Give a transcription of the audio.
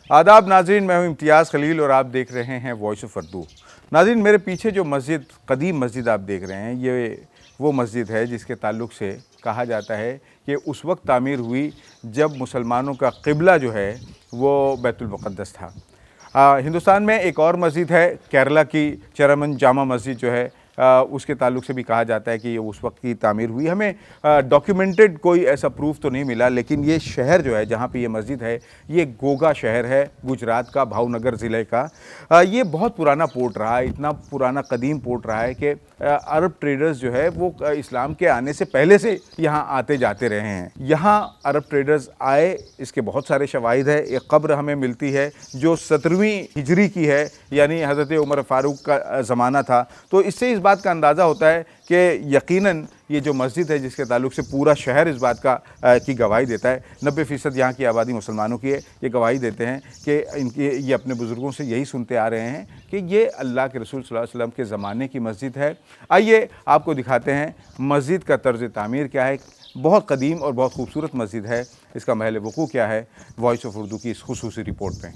आदाब नाज़रीन, मैं हूं इम्तियाज़ खलील और आप देख रहे हैं वॉइस ऑफ उर्दू। नाज़रीन, मेरे पीछे जो मस्जिद, कदीम मस्जिद आप देख रहे हैं, ये वो मस्जिद है जिसके ताल्लुक़ से कहा जाता है कि उस वक्त तामीर हुई जब मुसलमानों का क़िबला जो है वो बैतुल मुक़द्दस था। हिंदुस्तान में एक और मस्जिद है, केरला की चेरामन जामा मस्जिद जो है, उसके ताल्लुक़ से भी कहा जाता है कि ये उस वक्त की तामीर हुई। हमें डॉक्यूमेंटेड कोई ऐसा प्रूफ तो नहीं मिला, लेकिन ये शहर जो है जहाँ पे ये मस्जिद है, ये गोगा शहर है गुजरात का, भावनगर ज़िले का। ये बहुत पुराना पोर्ट रहा है, इतना पुराना कदीम पोर्ट रहा है कि अरब ट्रेडर्स जो है वो इस्लाम के आने से पहले से यहाँ आते जाते रहे हैं। यहाँ अरब ट्रेडर्स आए, इसके बहुत सारे शवाहिद है। एक कब्र हमें मिलती है जो 17वीं हिजरी की है, यानी हज़रत उमर फ़ारूक का ज़माना था। तो इससे इस बात का अंदाज़ा होता है कि यकीनन ये जो मस्जिद है जिसके ताल्लुक़ से पूरा शहर इस बात की गवाही देता है, 90% यहाँ की आबादी मुसलमानों की है, ये गवाही देते हैं कि ये अपने बुज़ुर्गों से यही सुनते आ रहे हैं कि ये अल्लाह के रसूल सल्लल्लाहु अलैहि वसल्लम के ज़माने की मस्जिद है। आइए आपको दिखाते हैं मस्जिद का तर्ज़ तामीर क्या है। बहुत कदीम और बहुत खूबसूरत मस्जिद है, इसका महल वक़ूअ क्या है, वॉइस ऑफ उर्दू की इस खुसूसी रिपोर्ट में।